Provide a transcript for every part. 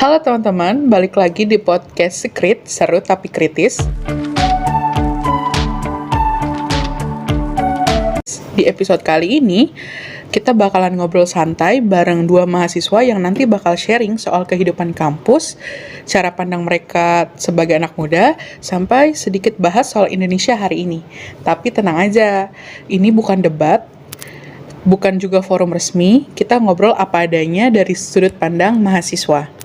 Halo teman-teman, balik lagi di podcast Secret, seru tapi kritis. Di episode kali ini, kita bakalan ngobrol santai bareng dua mahasiswa yang nanti bakal sharing soal kehidupan kampus, cara pandang mereka sebagai anak muda, sampai sedikit bahas soal Indonesia hari ini. Tapi tenang aja, ini bukan debat, bukan juga forum resmi, kita ngobrol apa adanya dari sudut pandang mahasiswa.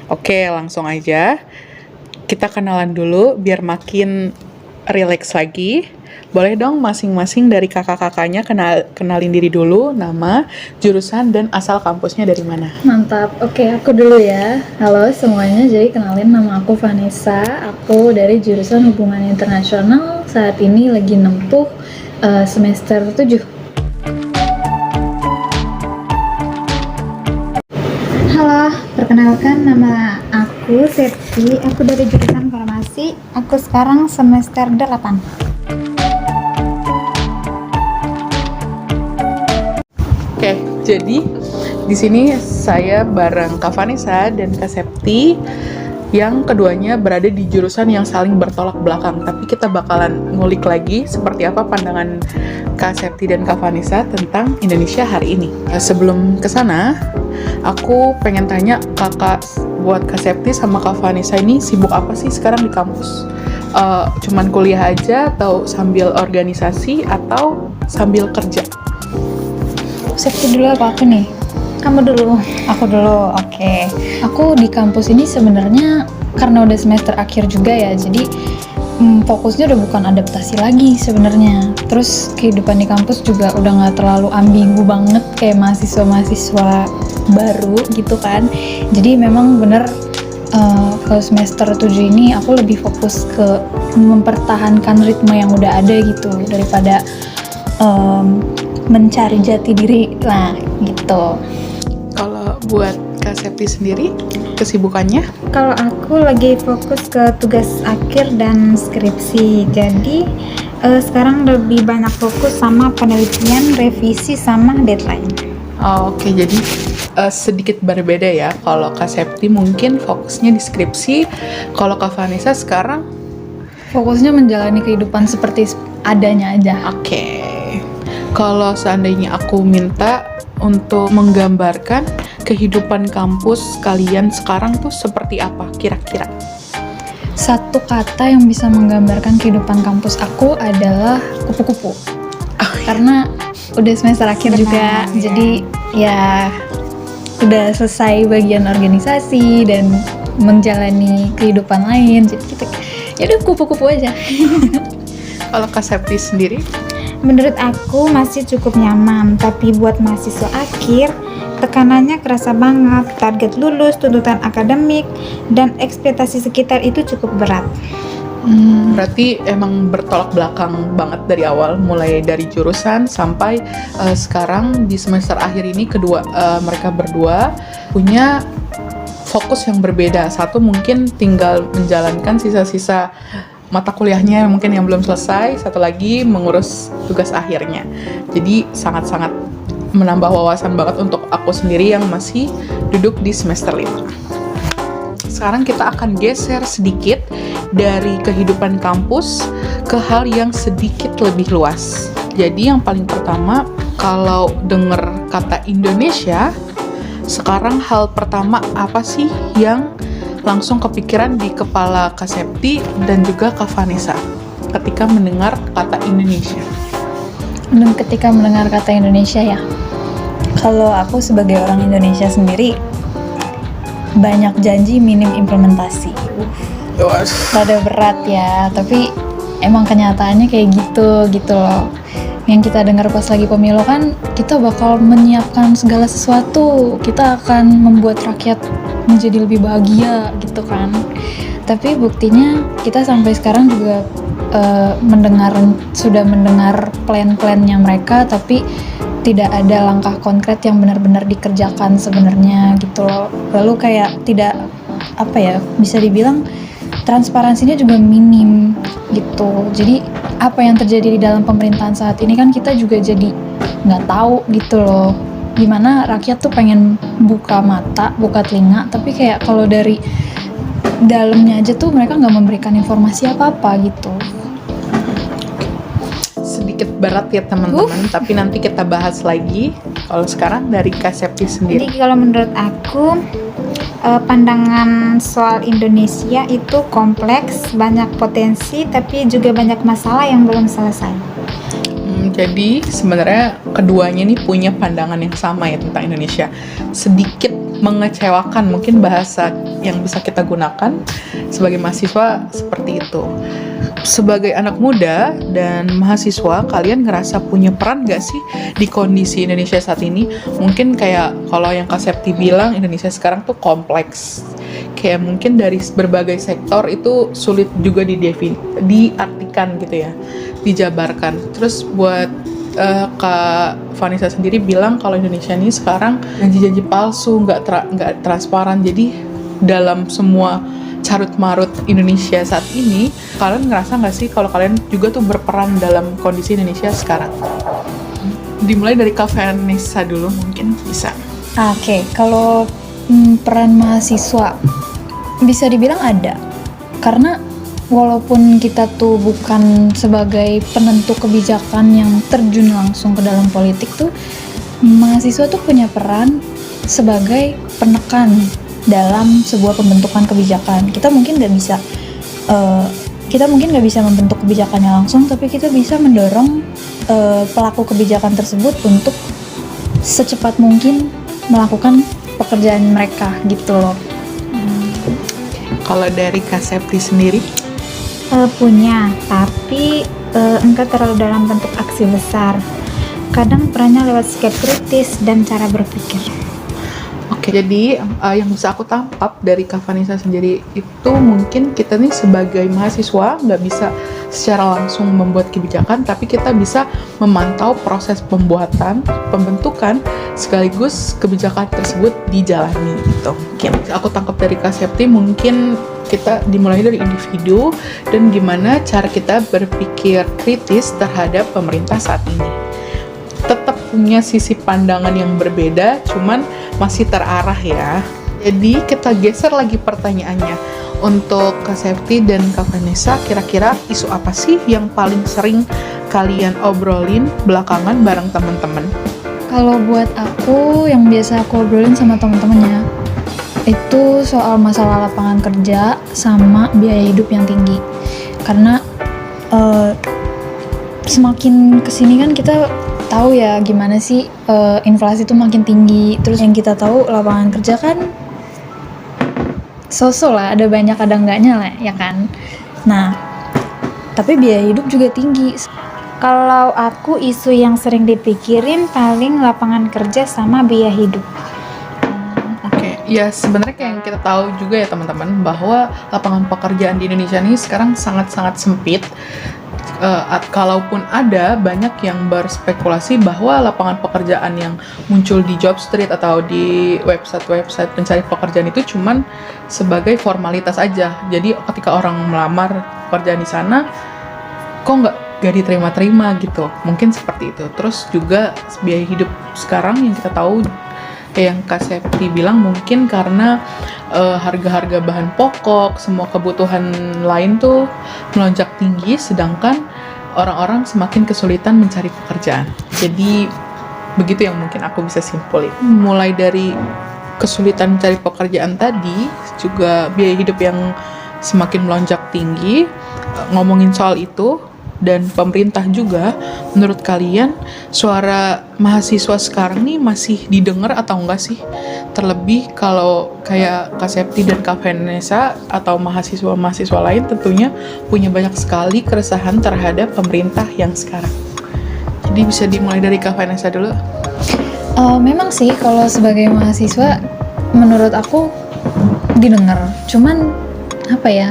Oke, langsung aja. Kita kenalan dulu biar makin rileks lagi. Boleh dong masing-masing dari kakak-kakaknya kenalin diri dulu, nama, jurusan, dan asal kampusnya dari mana. Mantap, oke aku dulu ya. Halo semuanya, jadi kenalin nama aku Vanessa. Aku dari jurusan Hubungan Internasional. Saat ini lagi nempuh semester 7. Halo, perkenalkan nama aku Septi. Aku dari jurusan farmasi. Aku sekarang semester 8. Oke, jadi di sini saya bareng Kak Vanessa dan Kak Septi yang keduanya berada di jurusan yang saling bertolak belakang. Tapi kita bakalan ngulik lagi seperti apa pandangan Kak Septi dan Kak Vanessa tentang Indonesia hari ini. Sebelum kesana, aku pengen tanya kakak, buat Kak Septi sama Kak Vanessa ini sibuk apa sih sekarang di kampus? Cuman kuliah aja atau sambil organisasi atau sambil kerja? Septi dulu apa aku nih? Kamu dulu. Aku dulu, oke. Aku di kampus ini sebenarnya karena udah semester akhir juga ya, jadi fokusnya udah bukan adaptasi lagi sebenarnya. Terus kehidupan di kampus juga udah nggak terlalu ambigu banget kayak mahasiswa-mahasiswa baru gitu kan. Jadi memang bener kalau semester 7 ini aku lebih fokus ke mempertahankan ritme yang udah ada gitu daripada mencari jati diri lah gitu. Kalau buat Kak Septi sendiri, kesibukannya? Kalau aku lagi fokus ke tugas akhir dan skripsi. Jadi sekarang lebih banyak fokus sama penelitian, revisi, sama deadline. Oke, jadi sedikit berbeda ya. Kalau Kak Septi mungkin fokusnya di skripsi, kalau Kak Vanessa sekarang Fokusnya menjalani kehidupan seperti adanya aja. oke. Kalau seandainya aku minta untuk menggambarkan kehidupan kampus kalian sekarang tuh seperti apa kira-kira? Satu kata yang bisa menggambarkan kehidupan kampus aku adalah kupu-kupu. Karena udah semester akhir Benar, juga, ya. jadi ya udah selesai bagian organisasi dan menjalani kehidupan lain. Jadi kita ya udah kupu-kupu aja. Kalau Kak Septi sendiri? Menurut aku masih cukup nyaman, tapi buat mahasiswa akhir, tekanannya kerasa banget. Target lulus, tuntutan akademik, dan ekspektasi sekitar itu cukup berat. Berarti emang bertolak belakang banget dari awal, mulai dari jurusan sampai sekarang di semester akhir ini mereka berdua punya fokus yang berbeda. Satu mungkin tinggal menjalankan sisa-sisa mata kuliahnya mungkin yang belum selesai, satu lagi mengurus tugas akhirnya. Jadi sangat-sangat menambah wawasan banget untuk aku sendiri yang masih duduk di semester 5. Sekarang kita akan geser sedikit dari kehidupan kampus ke hal yang sedikit lebih luas. Jadi yang paling pertama, kalau dengar kata Indonesia, sekarang hal pertama apa sih yang langsung kepikiran di kepala Kak Septi dan juga Kak Vanessa ketika mendengar kata Indonesia? Dan ketika mendengar kata Indonesia ya, kalau aku sebagai orang Indonesia sendiri, banyak janji minim implementasi. Rada berat ya, tapi emang kenyataannya kayak gitu loh. Yang kita dengar pas lagi pemilu kan, kita bakal menyiapkan segala sesuatu, kita akan membuat rakyat menjadi lebih bahagia gitu kan. Tapi buktinya kita sampai sekarang juga sudah mendengar plan-plannya mereka, tapi tidak ada langkah konkret yang benar-benar dikerjakan sebenarnya gitu loh. Lalu kayak tidak bisa dibilang transparansinya juga minim gitu. Jadi apa yang terjadi di dalam pemerintahan saat ini kan kita juga jadi nggak tahu gitu loh. gimana rakyat tuh pengen buka mata, buka telinga, tapi kayak kalau dari dalamnya aja tuh mereka nggak memberikan informasi apa-apa gitu. Sedikit berat ya teman-teman, tapi nanti kita bahas lagi. Kalau sekarang dari Kak Septi sendiri. Jadi kalau menurut aku pandangan soal Indonesia itu kompleks, banyak potensi, tapi juga banyak masalah yang belum selesai. Jadi sebenarnya keduanya nih punya pandangan yang sama ya tentang Indonesia. Sedikit mengecewakan mungkin bahasa yang bisa kita gunakan sebagai mahasiswa seperti itu. Sebagai anak muda dan mahasiswa, kalian ngerasa punya peran gak sih di kondisi Indonesia saat ini? Mungkin kayak kalau yang Kak Septi bilang, Indonesia sekarang tuh kompleks. Kayak mungkin dari berbagai sektor itu sulit juga diartikan gitu ya, dijabarkan. Terus buat Kak Vanessa sendiri bilang kalau Indonesia ini sekarang janji-janji palsu, nggak transparan. Jadi dalam semua carut marut Indonesia saat ini, kalian ngerasa nggak sih kalau kalian juga tuh berperan dalam kondisi Indonesia sekarang? Dimulai dari Kak Vanessa dulu mungkin bisa. Oke, kalau peran mahasiswa bisa dibilang ada, karena walaupun kita tuh bukan sebagai penentu kebijakan yang terjun langsung ke dalam politik tuh, mahasiswa tuh punya peran sebagai penekan dalam sebuah pembentukan kebijakan. Kita mungkin nggak bisa membentuk kebijakannya langsung, tapi kita bisa mendorong pelaku kebijakan tersebut untuk secepat mungkin melakukan pekerjaan mereka gitu loh. Kalau dari Kak Septi sendiri? Punya, tapi enggak terlalu dalam bentuk aksi besar. Kadang perannya lewat sikap kritis dan cara berpikir. Oke, jadi yang bisa aku tangkap dari Kak Vanessa sendiri itu mungkin kita nih sebagai mahasiswa nggak bisa secara langsung membuat kebijakan, tapi kita bisa memantau proses pembentukan sekaligus kebijakan tersebut dijalani gitu. Mungkin aku tangkap dari Kak Septi, mungkin kita dimulai dari individu dan gimana cara kita berpikir kritis terhadap pemerintah saat ini. Tetap punya sisi pandangan yang berbeda, cuman masih terarah ya. Jadi kita geser lagi pertanyaannya. Untuk Kak Septi dan Kak Vanessa, kira-kira isu apa sih yang paling sering kalian obrolin belakangan bareng teman-teman? Kalau buat aku, yang biasa aku obrolin sama teman-temannya itu soal masalah lapangan kerja sama biaya hidup yang tinggi. Karena semakin kesini kan kita tahu ya gimana sih inflasi itu makin tinggi. Terus yang kita tahu lapangan kerja kan sosok lah, ada banyak ada enggaknya lah ya kan. Nah, tapi biaya hidup juga tinggi. Kalau aku, isu yang sering dipikirin paling lapangan kerja sama biaya hidup. Oke, ya sebenarnya kayak yang kita tahu juga ya teman-teman, bahwa lapangan pekerjaan di Indonesia ini sekarang sangat-sangat sempit. Kalaupun ada, banyak yang berspekulasi bahwa lapangan pekerjaan yang muncul di Jobstreet atau di website-website pencari pekerjaan itu cuman sebagai formalitas aja. Jadi ketika orang melamar pekerjaan di sana, kok nggak diterima-terima gitu. Mungkin seperti itu. Terus juga biaya hidup sekarang yang kita tahu, yang Kak Septi bilang mungkin karena harga-harga bahan pokok, semua kebutuhan lain tuh melonjak tinggi, sedangkan orang-orang semakin kesulitan mencari pekerjaan. Jadi begitu yang mungkin aku bisa simpulin. Mulai dari kesulitan mencari pekerjaan tadi, juga biaya hidup yang semakin melonjak tinggi, ngomongin soal itu, dan pemerintah juga, menurut kalian suara mahasiswa sekarang nih masih didengar atau enggak sih? Terlebih kalau kayak Kak Septi dan Kak Vanessa atau mahasiswa-mahasiswa lain tentunya punya banyak sekali keresahan terhadap pemerintah yang sekarang. Jadi bisa dimulai dari Kak Vanessa dulu. Memang sih kalau sebagai mahasiswa menurut aku didengar, cuman apa ya,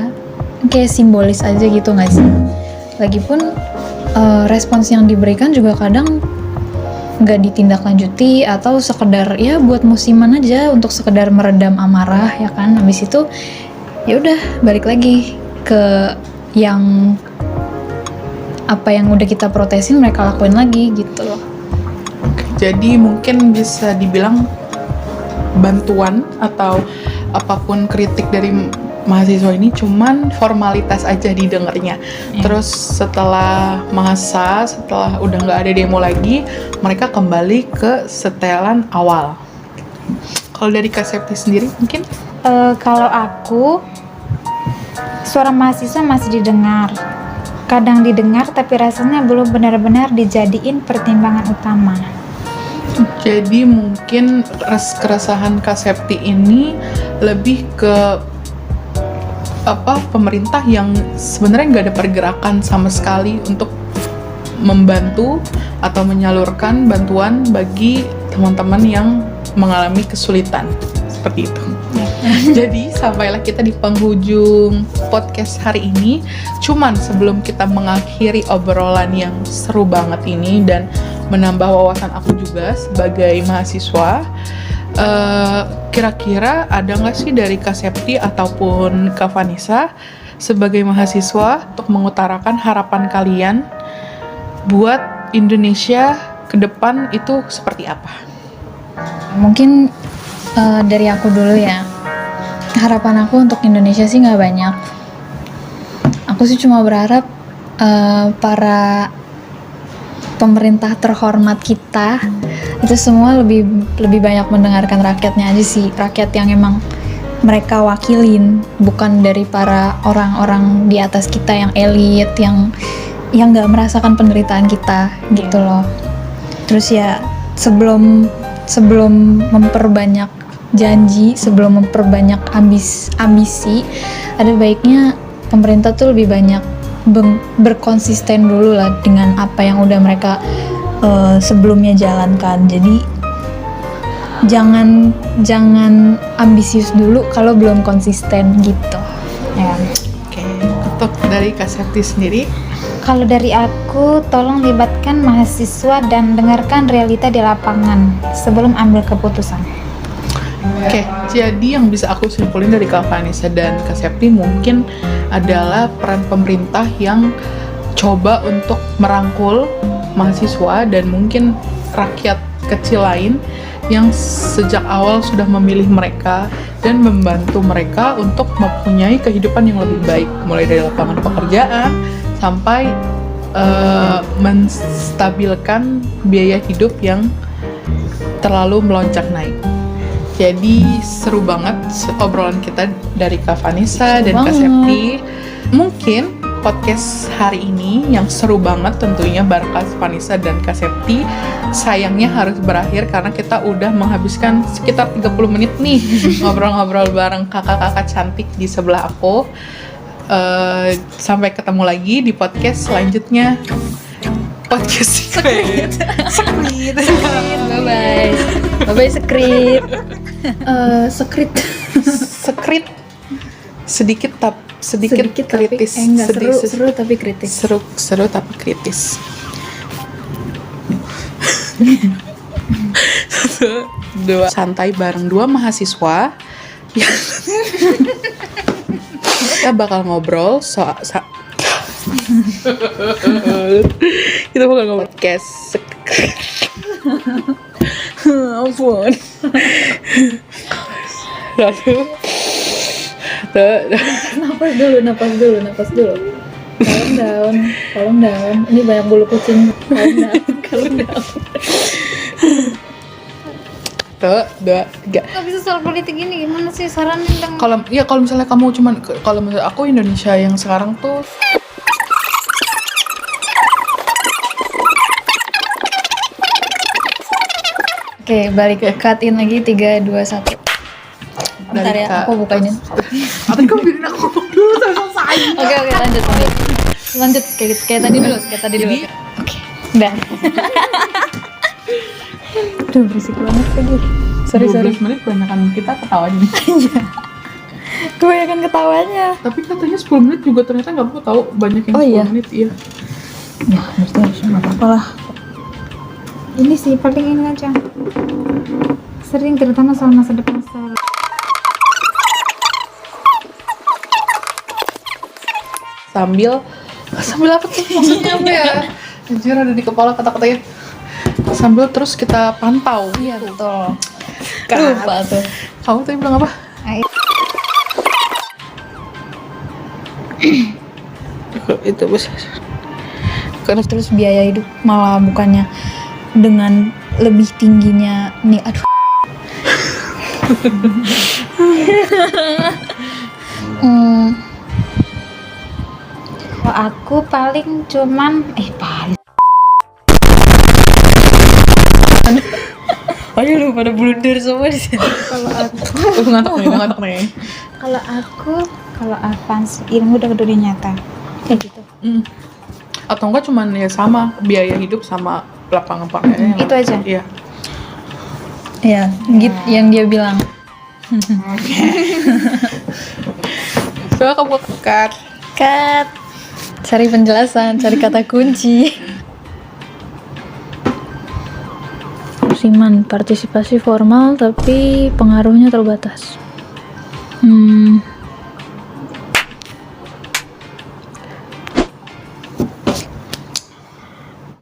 kayak simbolis aja gitu nggak sih? Lagipun respons yang diberikan juga kadang nggak ditindaklanjuti atau sekedar ya buat musiman aja untuk sekedar meredam amarah ya kan. Habis itu ya udah balik lagi ke yang apa yang udah kita protesin mereka lakuin lagi gitu loh. Oke, Jadi mungkin bisa dibilang bantuan atau apapun kritik dari mahasiswa ini cuman formalitas aja didengarnya. Terus setelah masa, setelah udah nggak ada demo lagi, mereka kembali ke setelan awal. Kalau dari Kak Septi sendiri mungkin? Kalau aku, suara mahasiswa masih didengar. Kadang didengar tapi rasanya belum benar-benar dijadiin pertimbangan utama. Jadi mungkin keresahan Kak Septi ini lebih ke pemerintah yang sebenarnya nggak ada pergerakan sama sekali untuk membantu atau menyalurkan bantuan bagi teman-teman yang mengalami kesulitan seperti itu. Jadi sampailah kita di penghujung podcast hari ini. Cuman sebelum kita mengakhiri obrolan yang seru banget ini dan menambah wawasan aku juga sebagai mahasiswa, kira-kira ada nggak sih dari Kak Septi ataupun Kak Vanessa sebagai mahasiswa untuk mengutarakan harapan kalian buat Indonesia ke depan itu seperti apa? Mungkin dari aku dulu ya. Harapan aku untuk Indonesia sih nggak banyak. Aku sih cuma berharap para pemerintah terhormat kita itu semua lebih banyak mendengarkan rakyatnya aja sih. Rakyat yang emang mereka wakilin, bukan dari para orang-orang di atas kita yang elit, yang nggak merasakan penderitaan kita gitu loh. Terus ya sebelum memperbanyak janji, sebelum memperbanyak ambisi, ada baiknya pemerintah tuh lebih banyak berkonsisten dulu lah dengan apa yang udah mereka sebelumnya jalankan. Jadi jangan ambisius dulu kalau belum konsisten gitu ya. Oke, untuk dari Kak Septi sendiri? Kalau dari aku, tolong libatkan mahasiswa dan dengarkan realita di lapangan sebelum ambil keputusan. Oke, jadi yang bisa aku simpulin dari Kak Vanessa dan Kak Septi mungkin adalah peran pemerintah yang coba untuk merangkul mahasiswa dan mungkin rakyat kecil lain yang sejak awal sudah memilih mereka dan membantu mereka untuk mempunyai kehidupan yang lebih baik, mulai dari lapangan pekerjaan sampai menstabilkan biaya hidup yang terlalu melonjak naik. Jadi seru banget obrolan kita dari Kak Vanessa dan Kak Septi. Mungkin podcast hari ini yang seru banget tentunya bareng Kak Vanessa dan Kak Septi sayangnya harus berakhir karena kita udah menghabiskan sekitar 30 menit nih ngobrol-ngobrol bareng kakak-kakak cantik di sebelah aku. Sampai ketemu lagi di podcast selanjutnya. Podcast Secret. Bye bye Secret. Secret. Sedikit kritis. Tapi enggak seru tapi kritis. Seru tapi kritis. 1, 2 santai bareng 2 mahasiswa. Kita bakal ngobrol kita bakal ngobrol podcast ampun. Lalu Napas dulu. Calm down. Ini banyak bulu kucing. Calm down. 1, 2, 3. Gak bisa soal politik ini, gimana sih saranin dong? Kalau misalnya kamu kalau misalnya aku Indonesia yang sekarang tuh Oke, balik cut in lagi 3, 2, 1. Bentar ya, aku bukain. Atau kamu biarin aku ngomong dulu sampai selesai. Oke, lanjut kayak tadi dulu. Oke, udah. Duh, berisik banget lagi. Sorry. 12 menit kebanyakan kita ketawanya. Kebanyakan ketawanya. Tapi katanya 10 menit juga ternyata nggak apa-apa tahu, banyak yang 10 menit iya. Ya, harusnya nggak apa-apa lah. Ini sih paling ini aja. Sering terutama soal masa depan saya. Sambil apa tuh maksudnya apa ya? Anjir ada di kepala kata-katanya. sambil terus kita pantau. Iya betul. Kan. Lupa tuh. Kamu tadi bilang apa? Itu besar. Karena terus biaya hidup malah bukannya dengan lebih tingginya nih, aduh. Kalau aku paling cuman paling Ayo lu pada blunder semua di sini. ngantuk nih. kalau advance ilmu dari dunia nyata kayak gitu. Atau enggak cuman ya sama biaya hidup sama lapangan pekerjaan. Itu aja. Iya. Ya, gitu yang dia bilang. Coba kamu cut. Cari penjelasan, cari kata kunci. Musiman, partisipasi formal tapi pengaruhnya terbatas.